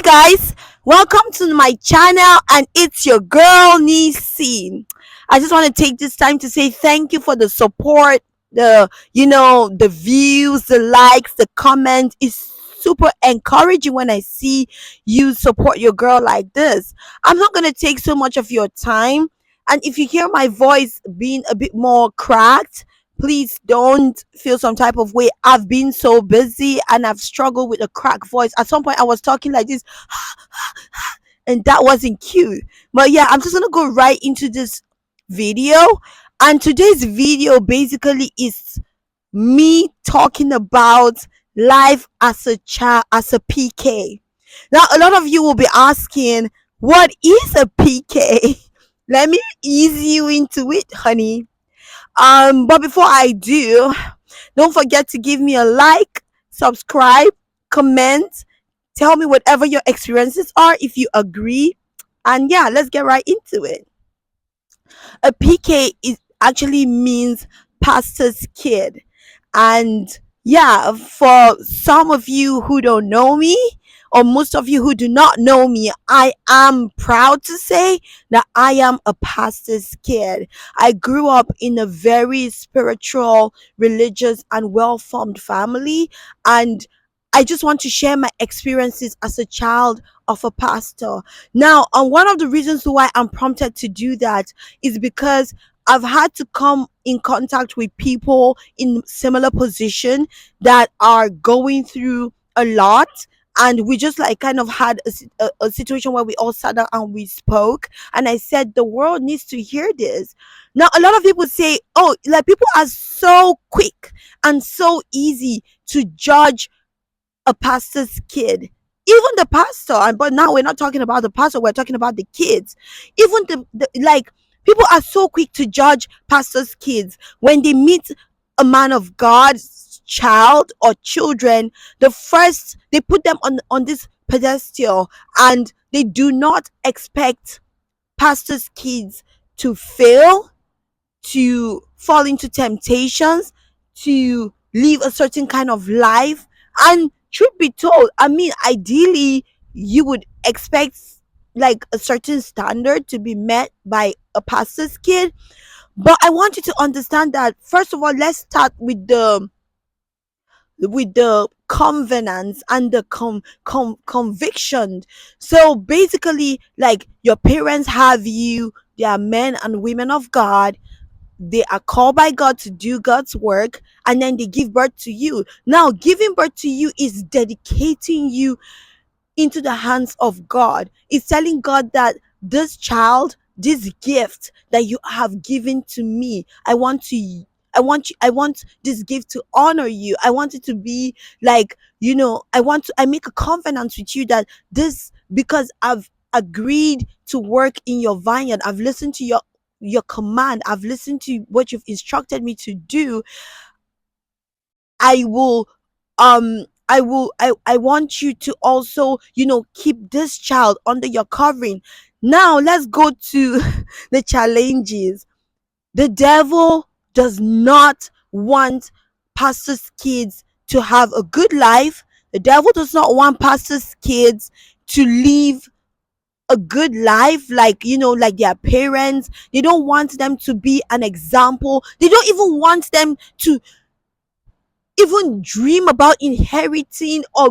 Hi guys, welcome to my channel and it's your girl Nisi. I just want to take this time to say thank you for the support, the views, the likes, the comments. It's super encouraging when I see you support your girl like this. I'm not going to take so much of your time, and if you hear my voice being a bit more cracked, please don't feel some type of way. I've been so busy and I've struggled with a crack voice. At some point I was talking like this and that wasn't cute. But yeah, I'm just gonna go right into this video. And today's video basically is me talking about life as a child, as a PK. Now a lot of you will be asking, what is a PK? Let me ease you into it, honey. But before I do, don't forget to give me a like, subscribe, comment, tell me whatever your experiences are if you agree. And yeah, let's get right into it. A PK is actually means pastor's kid. And yeah, for some of you who don't know me, or most of you who do not know me, I am proud to say that I am a pastor's kid. I grew up in a very spiritual, religious, and well formed family. And I just want to share my experiences as a child of a pastor. Now, one of the reasons why I'm prompted to do that is because I've had to come in contact with people in similar position that are going through a lot, and we just like kind of had a situation where we all sat down and we spoke, and I said the world needs to hear this. Now a lot of people say, oh, like people are so quick and so easy to judge a pastor's kid, even the pastor. But now we're not talking about the pastor, we're talking about the kids. Even the like, people are so quick to judge pastors' kids when they meet a man of God's child or children. The first, they put them on this pedestal, and they do not expect pastors' kids to fail, to fall into temptations, to live a certain kind of life. And truth be told, I mean, ideally, you would expect like a certain standard to be met by a pastor's kid. But I want you to understand that, first of all, let's start with the covenants and the conviction. So basically, like, your parents have you, they are men and women of God, they are called by God to do God's work, and then they give birth to you. Now, giving birth to you is dedicating you into the hands of God. It's telling God that this child, this gift that you have given to me, I want this gift to honor you. I want it to be like, I make a covenant with you that this, because I've agreed to work in your vineyard, I've listened to your command, I've listened to what you've instructed me to do. I will I want you to also, keep this child under your covering. Now let's go to the challenges. The devil does not want pastors' kids to have a good life. The devil does not want pastors' kids to live a good life, like, like their parents. They don't want them to be an example. They don't even want them to even dream about inheriting or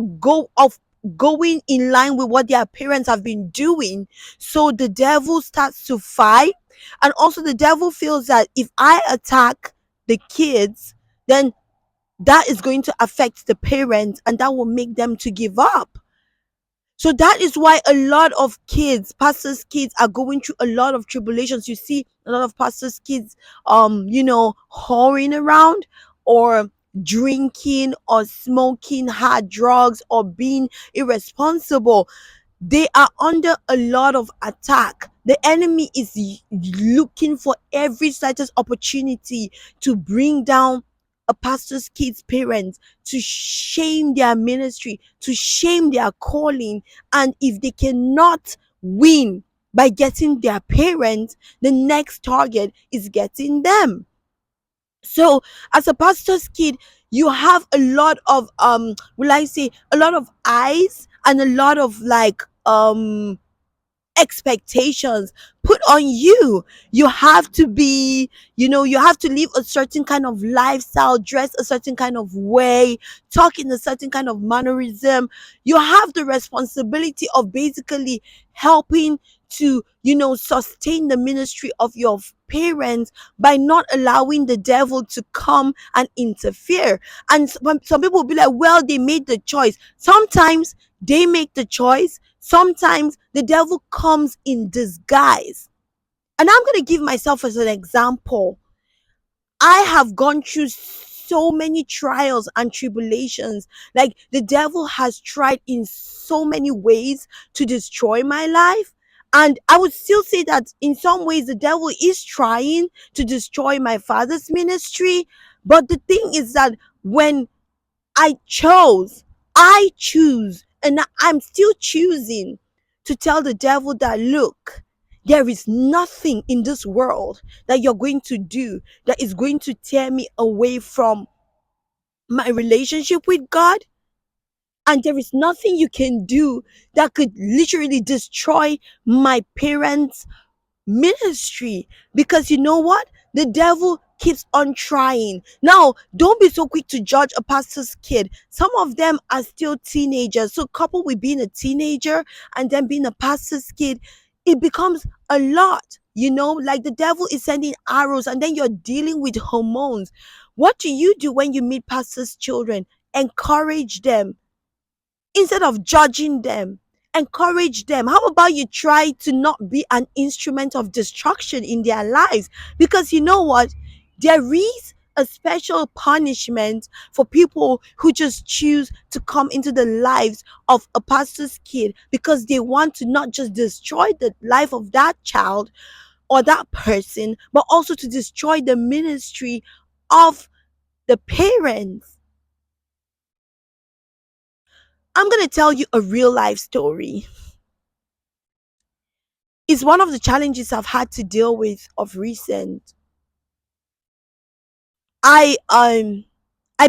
going in line with what their parents have been doing. So the devil starts to fight. And also the devil feels that if I attack the kids, then that is going to affect the parents, and that will make them to give up. So that is why a lot of kids, pastors' kids, are going through a lot of tribulations. You see a lot of pastors' kids, whoring around, or drinking, or smoking hard drugs, or being irresponsible. They are under a lot of attack. The enemy is looking for every slightest opportunity to bring down a pastor's kids' parents, to shame their ministry, to shame their calling. And if they cannot win by getting their parents, the next target is getting them. So as a pastor's kid, you have a lot of will I say, a lot of eyes and a lot of like expectations put on you. You have to be, you have to live a certain kind of lifestyle, dress a certain kind of way, talk in a certain kind of mannerism. You have the responsibility of basically helping to, sustain the ministry of your parents by not allowing the devil to come and interfere. And some people will be like, well, they made the choice. Sometimes they make the choice. Sometimes the devil comes in disguise. And I'm going to give myself as an example. I have gone through so many trials and tribulations. Like the devil has tried in so many ways to destroy my life. And I would still say that in some ways the devil is trying to destroy my father's ministry. But the thing is that when I choose, and I'm still choosing to tell the devil that, look, there is nothing in this world that you're going to do that is going to tear me away from my relationship with God. And there is nothing you can do that could literally destroy my parents' ministry, because you know what, the devil keeps on trying. Now don't be so quick to judge a pastor's kid. Some of them are still teenagers, so coupled with being a teenager and then being a pastor's kid, it becomes a lot. Like the devil is sending arrows and then you're dealing with hormones. What do you do when you meet pastors' children? Encourage them instead of judging them. Encourage them. How about you try to not be an instrument of destruction in their lives? Because you know what, there is a special punishment for people who just choose to come into the lives of a pastor's kid because they want to not just destroy the life of that child or that person, but also to destroy the ministry of the parents. I'm going to tell you a real life story. It's one of the challenges I've had to deal with of recent. I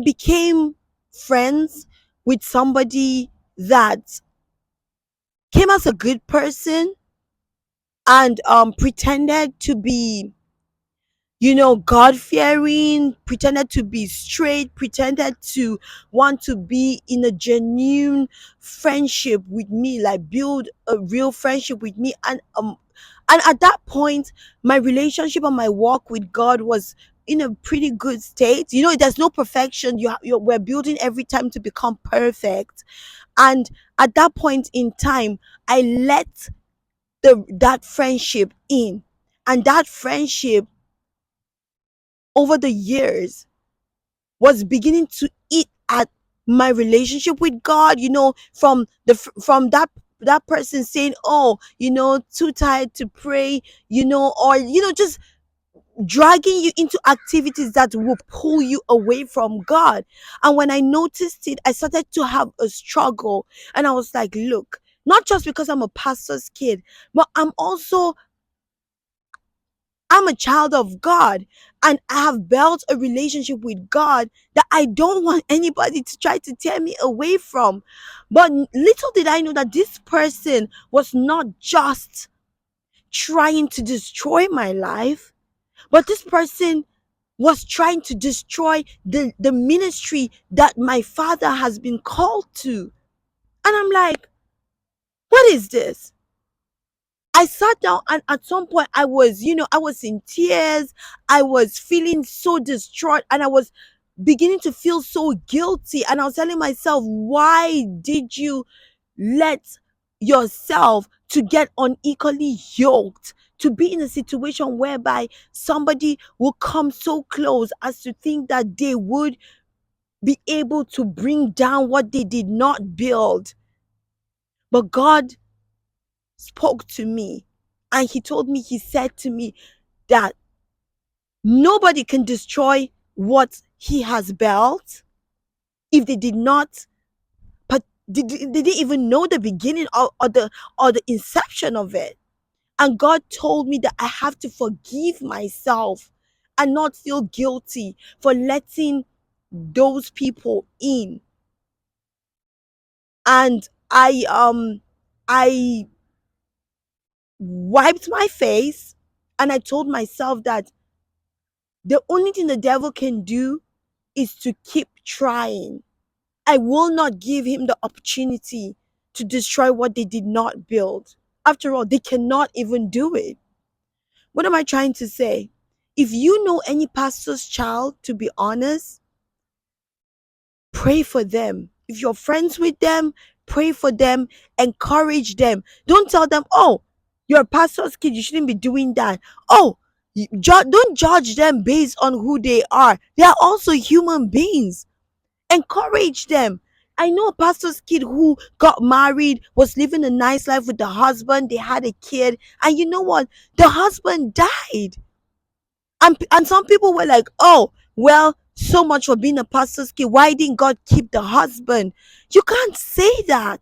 became friends with somebody that came as a good person and pretended to be, God fearing, pretended to be straight, pretended to want to be in a genuine friendship with me, like build a real friendship with me. And at that point, my relationship and my walk with God was in a pretty good state. There's no perfection. We're building every time to become perfect. And at that point in time, I let that friendship in, and that friendship over the years was beginning to eat at my relationship with God. From that person saying, oh, too tired to pray, or just dragging you into activities that will pull you away from God. And when I noticed it, I started to have a struggle. And I was like, look, not just because I'm a pastor's kid, but I'm a child of God, and I have built a relationship with God that I don't want anybody to try to tear me away from. But little did I know that this person was not just trying to destroy my life, but this person was trying to destroy the ministry that my father has been called to. And I'm like, what is this? I sat down, and at some point I was in tears. I was feeling so distraught, and I was beginning to feel so guilty. And I was telling myself, why did you let yourself to get unequally yoked, to be in a situation whereby somebody will come so close as to think that they would be able to bring down what they did not build? But God spoke to me, and he said to me that nobody can destroy what he has built if they did not, but they didn't even know the beginning, or the inception of it. And God told me that I have to forgive myself and not feel guilty for letting those people in. And I wiped my face and I told myself that the only thing the devil can do is to keep trying. I will not give him the opportunity to destroy what they did not build. After all, they cannot even do it. What am I trying to say? If you know any pastor's child, to be honest, pray for them. If you're friends with them, pray for them, encourage them. Don't tell them, oh, you're a pastor's kid, you shouldn't be doing that. Oh, don't judge them based on who they are. They are also human beings. Encourage them. I know a pastor's kid who got married, was living a nice life with the husband, they had a kid, and you know what? The husband died. And some people were like, oh, well, so much for being a pastor's kid. Why didn't God keep the husband? You can't say that.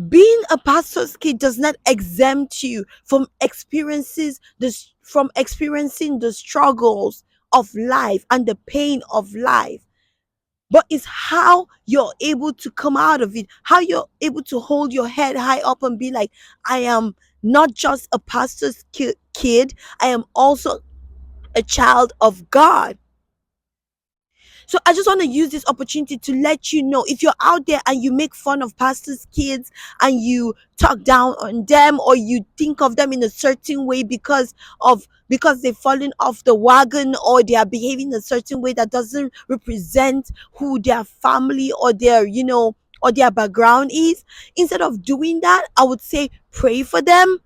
Being a pastor's kid does not exempt you from experiencing the struggles of life and the pain of life. But it's how you're able to come out of it, how you're able to hold your head high up and be like, I am not just a pastor's kid, I am also a child of God. So I just want to use this opportunity to let you know, if you're out there and you make fun of pastors' kids and you talk down on them, or you think of them in a certain way because they've fallen off the wagon, or they are behaving a certain way that doesn't represent who their family or their, or their background is, instead of doing that, I would say pray for them,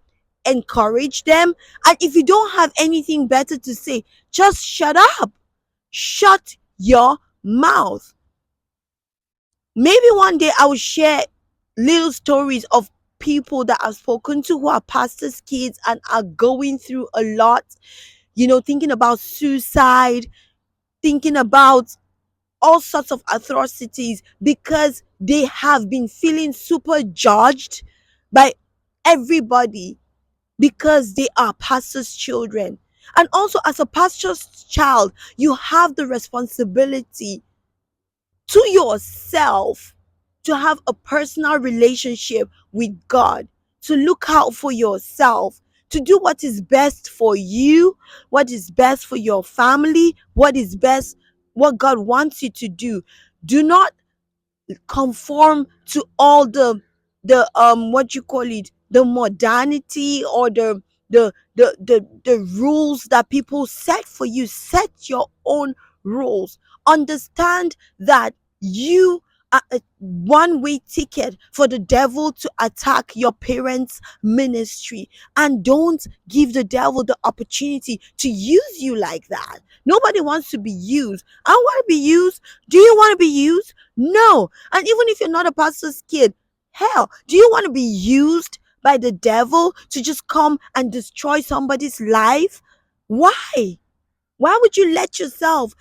encourage them, and if you don't have anything better to say, just shut up. Shut your mouth. Maybe one day I will share little stories of people that I've spoken to who are pastors' kids and are going through a lot, thinking about suicide, thinking about all sorts of atrocities because they have been feeling super judged by everybody because they are pastors' children. And also, as a pastor's child, you have the responsibility to yourself to have a personal relationship with God, to look out for yourself, to do what is best for you, what is best for your family, what God wants you to do. Do not conform to all the what you call it, the modernity, or the rules that people set for you. Set your own rules. Understand that you are a one-way ticket for the devil to attack your parents' ministry, and don't give the devil the opportunity to use you like that. Nobody wants to be used. I want to be used. Do you want to be used? No. And even if you're not a pastor's kid, hell, do you want to be used by the devil to just come and destroy somebody's life? Why? Why would you let yourself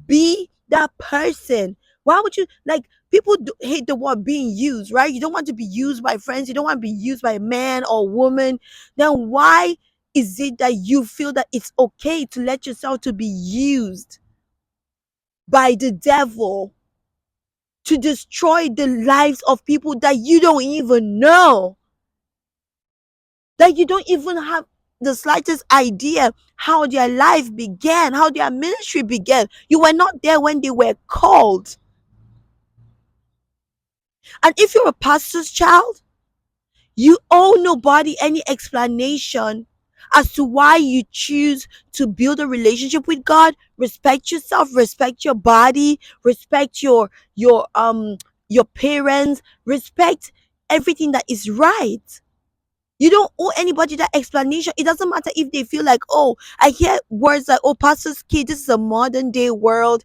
be that person? Why would you, like, people hate the word being used, right? You don't want to be used by friends. You don't want to be used by a man or woman. Then why is it that you feel that it's okay to let yourself to be used by the devil to destroy the lives of people that you don't even know, that you don't even have the slightest idea how their life began, how their ministry began? You were not there when they were called. And if you're a pastor's child, you owe nobody any explanation as to why you choose to build a relationship with God. Respect yourself, respect your body, respect your parents, respect everything that is right. You don't owe anybody that explanation. It doesn't matter if they feel like, oh, I hear words like, oh, pastor's kid, this is a modern day world.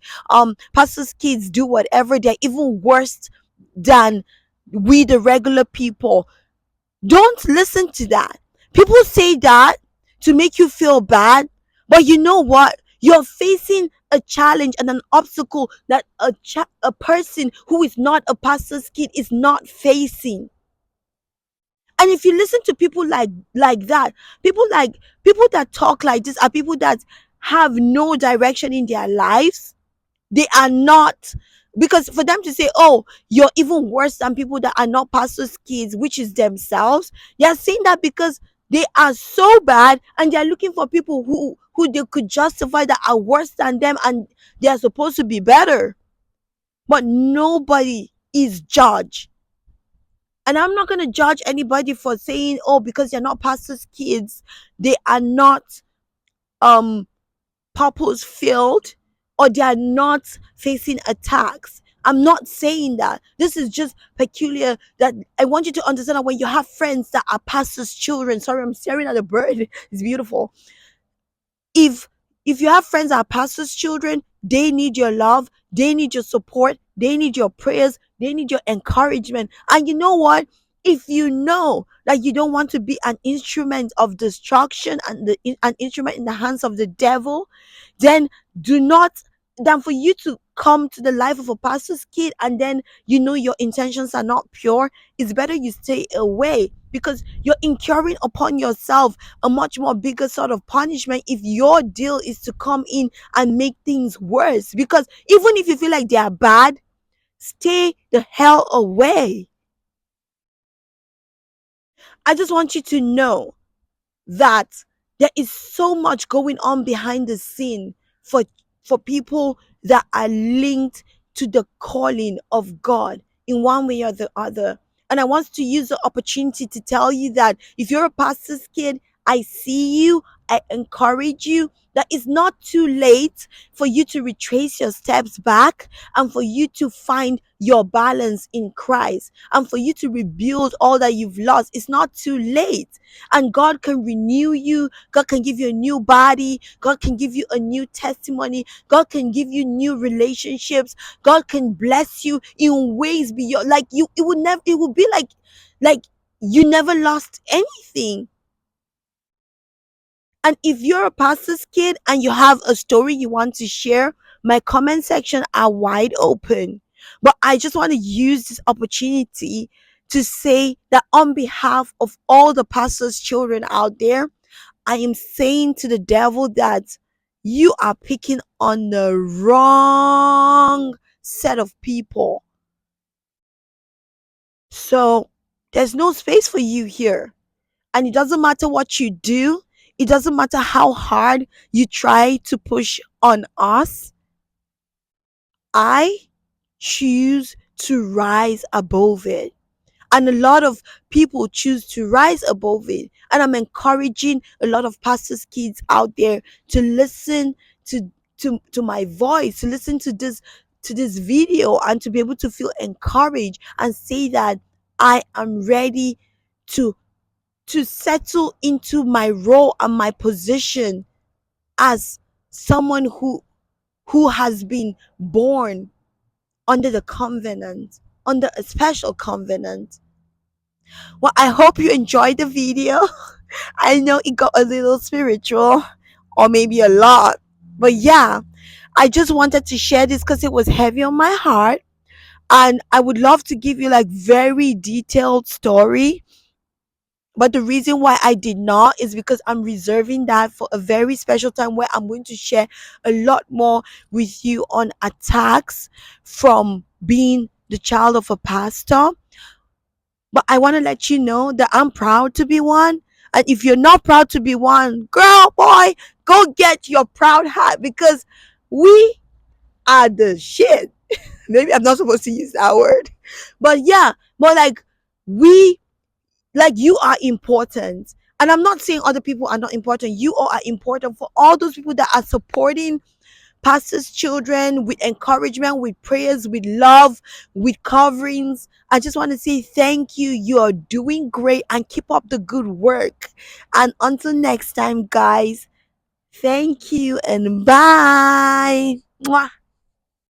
Pastor's kids do whatever. They're even worse than we, the regular people. Don't listen to that. People say that to make you feel bad, but you know what? You're facing a challenge and an obstacle that a person who is not a pastor's kid is not facing. And if you listen to people like that, people that talk like this are people that have no direction in their lives. They are not Because for them to say, oh, you're even worse than people that are not pastors' kids, which is themselves, they are saying that because they are so bad and they are looking for people who they could justify that are worse than them and they are supposed to be better. But nobody is judged. And I'm not going to judge anybody for saying, oh, because they're not pastors' kids, they are not um purpose filled, or they are not facing attacks. I'm not saying that. This is just peculiar that I want you to understand that when you have friends that are pastors' children, sorry, I'm staring at a bird. It's beautiful. if if you have friends that are pastors' children, they need your love, they need your support, they need your prayers, they need your encouragement. And you know what? If you know that you don't want to be an instrument of destruction and an instrument in the hands of the devil, then do not than for you to come to the life of a pastor's kid and then you know your intentions are not pure. It's better you stay away, because you're incurring upon yourself a much more bigger sort of punishment if your deal is to come in and make things worse. Because even if you feel like they are bad, stay the hell away. I just want you to know that there is so much going on behind the scene for people that are linked to the calling of God in one way or the other. And I want to use the opportunity to tell you that if you're a pastor's kid, I see you, I encourage you that it's not too late for you to retrace your steps back and for you to find your balance in Christ and for you to rebuild all that you've lost. It's not too late, and God can renew you. God can give you a new body. God can give you a new testimony. God can give you new relationships. God can bless you in ways beyond, like you, it would never, it would be like you never lost anything. And if you're a pastor's kid and you have a story you want to share, my comment section are wide open. But I just want to use this opportunity to say that on behalf of all the pastors' children out there, I am saying to the devil that you are picking on the wrong set of people. So there's no space for you here. And it doesn't matter what you do, it doesn't matter how hard you try to push on us. I choose to rise above it. And a lot of people choose to rise above it. And I'm encouraging a lot of pastors' kids out there to listen to to my voice, to listen to this video and to be able to feel encouraged and say that I am ready to settle into my role and my position as someone who has been born under the covenant, under a special covenant. Well, I hope you enjoyed the video. I know it got a little spiritual, or maybe a lot, but yeah, I just wanted to share this because it was heavy on my heart, and I would love to give you like very detailed story. But the reason why I did not is because I'm reserving that for a very special time where I'm going to share a lot more with you on attacks from being the child of a pastor. But I want to let you know that I'm proud to be one. And if you're not proud to be one, girl, boy, go get your proud hat, because we are the shit. Maybe I'm not supposed to use that word. But yeah, more like we, like you are important. And I'm not saying other people are not important. You all are important. For all those people that are supporting pastors' children with encouragement, with prayers, with love, with coverings, I just want to say thank you. You are doing great and keep up the good work. And until next time, guys, thank you and bye. Mwah.